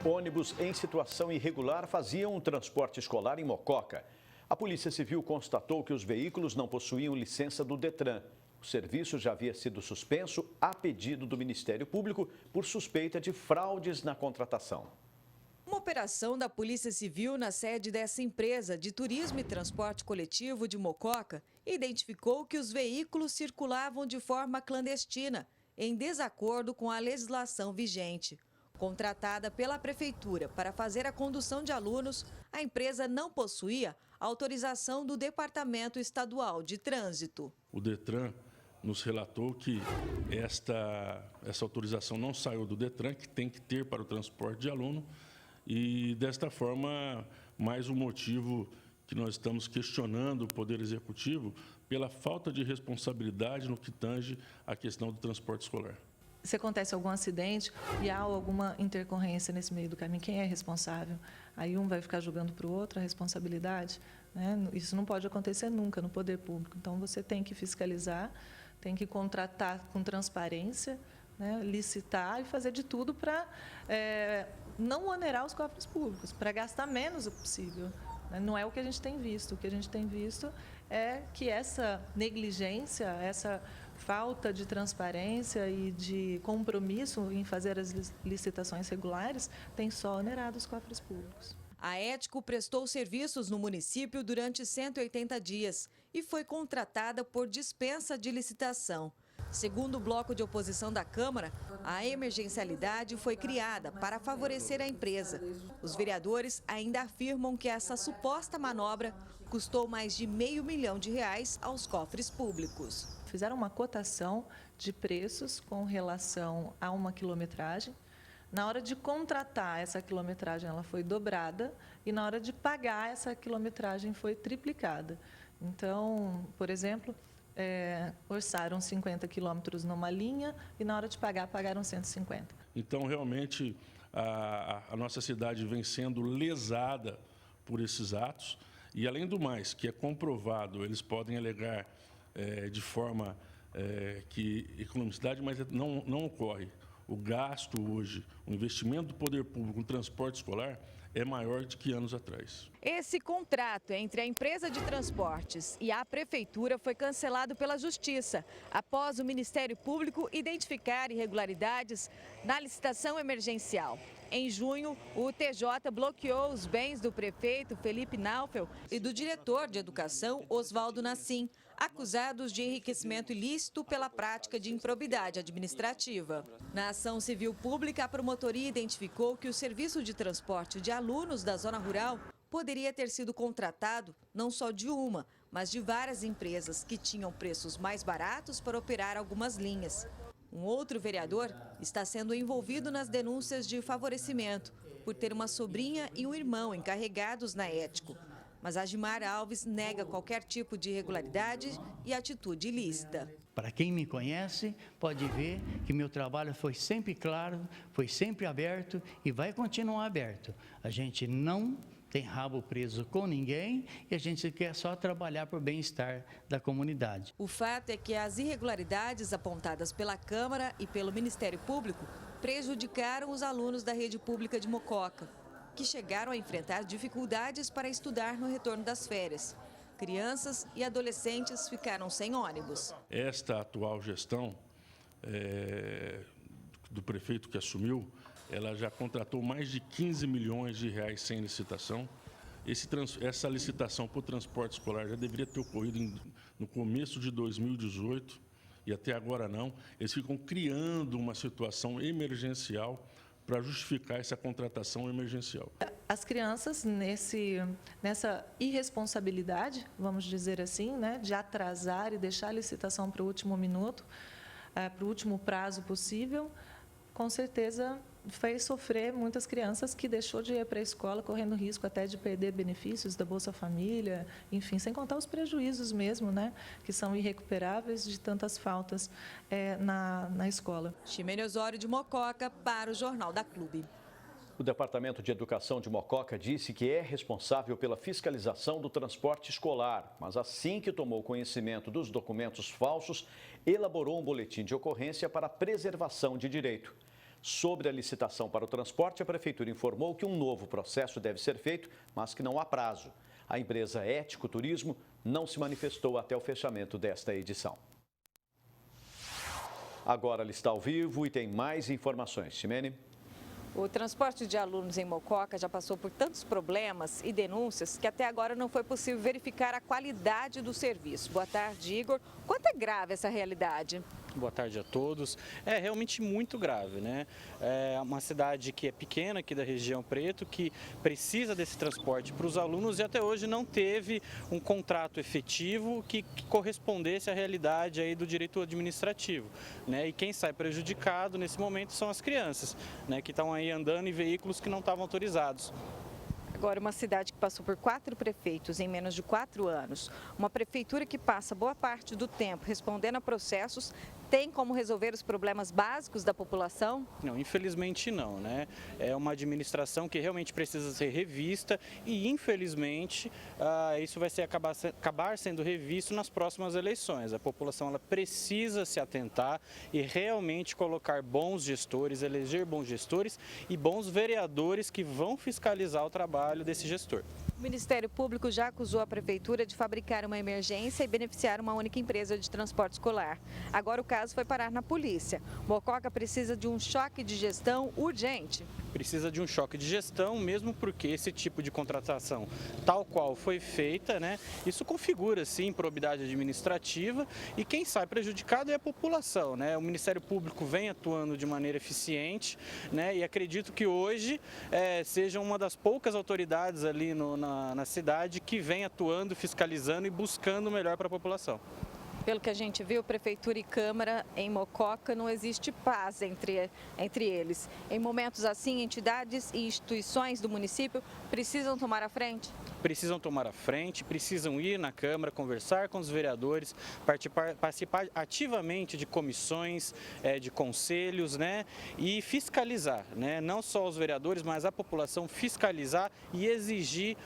Ônibus em situação irregular faziam um transporte escolar em Mococa. A Polícia Civil constatou que os veículos não possuíam licença do Detran. O serviço já havia sido suspenso a pedido do Ministério Público por suspeita de fraudes na contratação. Uma operação da Polícia Civil na sede dessa empresa de turismo e transporte coletivo de Mococa identificou que os veículos circulavam de forma clandestina, em desacordo com a legislação vigente. Contratada pela Prefeitura para fazer a condução de alunos, a empresa não possuía autorização do Departamento Estadual de Trânsito. O Detran nos relatou que essa autorização não saiu do Detran, que tem que ter para o transporte de aluno, e desta forma, mais um motivo que nós estamos questionando o Poder Executivo pela falta de responsabilidade no que tange à questão do transporte escolar. Se acontece algum acidente e há alguma intercorrência nesse meio do caminho, quem é responsável? Aí um vai ficar jogando para o outro a responsabilidade, né? Isso não pode acontecer nunca no poder público. Então, você tem que fiscalizar, tem que contratar com transparência, né? Licitar e fazer de tudo para não onerar os cofres públicos, para gastar menos o possível. Não é o que a gente tem visto. O que a gente tem visto é que essa negligência, essa falta de transparência e de compromisso em fazer as licitações regulares tem só onerado os cofres públicos. A Ético prestou serviços no município durante 180 dias e foi contratada por dispensa de licitação. Segundo o bloco de oposição da Câmara, a emergencialidade foi criada para favorecer a empresa. Os vereadores ainda afirmam que essa suposta manobra custou mais de R$500 milhão aos cofres públicos. Fizeram uma cotação de preços com relação a uma quilometragem. Na hora de contratar essa quilometragem, ela foi dobrada e na hora de pagar essa quilometragem foi triplicada. Então, por exemplo, orçaram 50 quilômetros numa linha e na hora de pagar, pagaram 150. Então, realmente, a nossa cidade vem sendo lesada por esses atos e, além do mais, que é comprovado, eles podem alegar de forma que economicidade, mas não ocorre. O gasto hoje, o investimento do poder público no transporte escolar é maior do que anos atrás. Esse contrato entre a empresa de transportes e a prefeitura foi cancelado pela Justiça, após o Ministério Público identificar irregularidades na licitação emergencial. Em junho, o TJ bloqueou os bens do prefeito Felipe Naufel e do diretor de educação Oswaldo Nassim, acusados de enriquecimento ilícito pela prática de improbidade administrativa. Na ação civil pública, a promotoria identificou que o serviço de transporte de alunos da zona rural poderia ter sido contratado não só de uma, mas de várias empresas que tinham preços mais baratos para operar algumas linhas. Um outro vereador está sendo envolvido nas denúncias de favorecimento por ter uma sobrinha e um irmão encarregados na Ético. Mas Agimar Alves nega qualquer tipo de irregularidade e atitude ilícita. Para quem me conhece, pode ver que meu trabalho foi sempre claro, foi sempre aberto e vai continuar aberto. A gente não tem rabo preso com ninguém e a gente quer só trabalhar por bem-estar da comunidade. O fato é que as irregularidades apontadas pela Câmara e pelo Ministério Público prejudicaram os alunos da rede pública de Mococa, que chegaram a enfrentar dificuldades para estudar no retorno das férias. Crianças e adolescentes ficaram sem ônibus. Esta atual gestão do prefeito que assumiu, ela já contratou mais de 15 milhões de reais sem licitação. Essa licitação para o transporte escolar já deveria ter ocorrido no começo de 2018 e até agora não. Eles ficam criando uma situação emergencial para justificar essa contratação emergencial. As crianças, nessa irresponsabilidade, vamos dizer assim, né, de atrasar e deixar a licitação para o último minuto, para o último prazo possível, com certeza fez sofrer muitas crianças que deixou de ir para a escola, correndo risco até de perder benefícios da Bolsa Família, enfim, sem contar os prejuízos mesmo, né, que são irrecuperáveis de tantas faltas na escola. Ximene Osório de Mococa para o Jornal da Clube. O Departamento de Educação de Mococa disse que é responsável pela fiscalização do transporte escolar, mas assim que tomou conhecimento dos documentos falsos, elaborou um boletim de ocorrência para preservação de direito. Sobre a licitação para o transporte, a Prefeitura informou que um novo processo deve ser feito, mas que não há prazo. A empresa Ético Turismo não se manifestou até o fechamento desta edição. Agora ela está ao vivo e tem mais informações. Ximene? O transporte de alunos em Mococa já passou por tantos problemas e denúncias que até agora não foi possível verificar a qualidade do serviço. Boa tarde, Igor. Quanto é grave essa realidade? Boa tarde a todos. É realmente muito grave, né? É uma cidade que é pequena aqui da região Preto, que precisa desse transporte para os alunos e até hoje não teve um contrato efetivo que correspondesse à realidade aí do direito administrativo, né? E quem sai prejudicado nesse momento são as crianças, né? Que estão aí andando em veículos que não estavam autorizados. Agora, uma cidade que passou por 4 prefeitos em menos de 4 anos, uma prefeitura que passa boa parte do tempo respondendo a processos, tem como resolver os problemas básicos da população? Não, infelizmente não, né? É uma administração que realmente precisa ser revista e, infelizmente, isso vai acabar sendo revisto nas próximas eleições. A população ela precisa se atentar e realmente colocar bons gestores, eleger bons gestores e bons vereadores que vão fiscalizar o trabalho desse gestor. O Ministério Público já acusou a Prefeitura de fabricar uma emergência e beneficiar uma única empresa de transporte escolar. Agora o caso foi parar na polícia. Mococa precisa de um choque de gestão urgente. Precisa de um choque de gestão, mesmo porque esse tipo de contratação, tal qual foi feita, né, isso configura, sim, improbidade administrativa e quem sai prejudicado é a população, né? O Ministério Público vem atuando de maneira eficiente, né, e acredito que hoje seja uma das poucas autoridades ali na cidade que vem atuando, fiscalizando e buscando o melhor para a população. Pelo que a gente viu, Prefeitura e Câmara em Mococa não existe paz entre eles. Em momentos assim, entidades e instituições do município precisam tomar a frente? Precisam tomar a frente, precisam ir na Câmara, conversar com os vereadores, participar ativamente de comissões, de conselhos, né, e fiscalizar, né, não só os vereadores, mas a população fiscalizar e exigir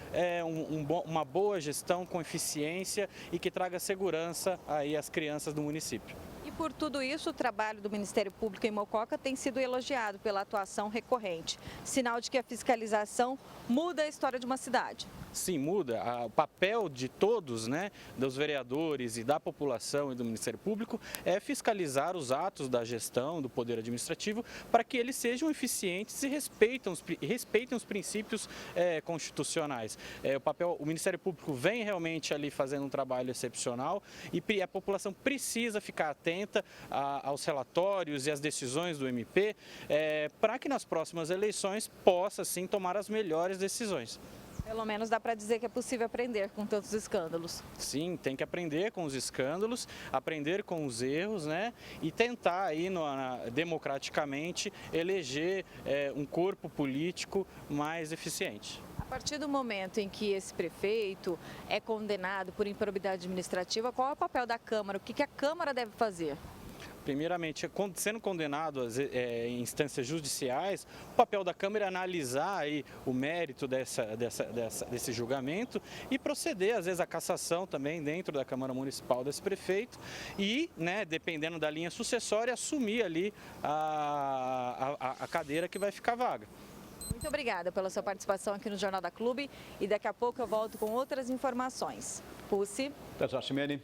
uma boa gestão com eficiência e que traga segurança aí às crianças do município. E por tudo isso, o trabalho do Ministério Público em Mococa tem sido elogiado pela atuação recorrente. Sinal de que a fiscalização muda a história de uma cidade. Sim, muda. O papel de todos, né, dos vereadores e da população e do Ministério Público é fiscalizar os atos da gestão, do poder administrativo, para que eles sejam eficientes e respeitem os princípios constitucionais. O Ministério Público vem realmente ali fazendo um trabalho excepcional e a população precisa ficar atenta aos relatórios e às decisões do MP para que nas próximas eleições possa, sim, tomar as melhores decisões. Pelo menos dá para dizer que é possível aprender com tantos escândalos. Sim, tem que aprender com os escândalos, aprender com os erros, né? E tentar aí democraticamente eleger um corpo político mais eficiente. A partir do momento em que esse prefeito é condenado por improbidade administrativa, qual é o papel da Câmara? O que a Câmara deve fazer? Primeiramente, sendo condenado em instâncias judiciais, o papel da Câmara é analisar aí o mérito desse julgamento e proceder, às vezes, à cassação também dentro da Câmara Municipal desse prefeito e, né, dependendo da linha sucessória, assumir ali a cadeira que vai ficar vaga. Muito obrigada pela sua participação aqui no Jornal da Clube e daqui a pouco eu volto com outras informações. Pucci. Até já, Ximene.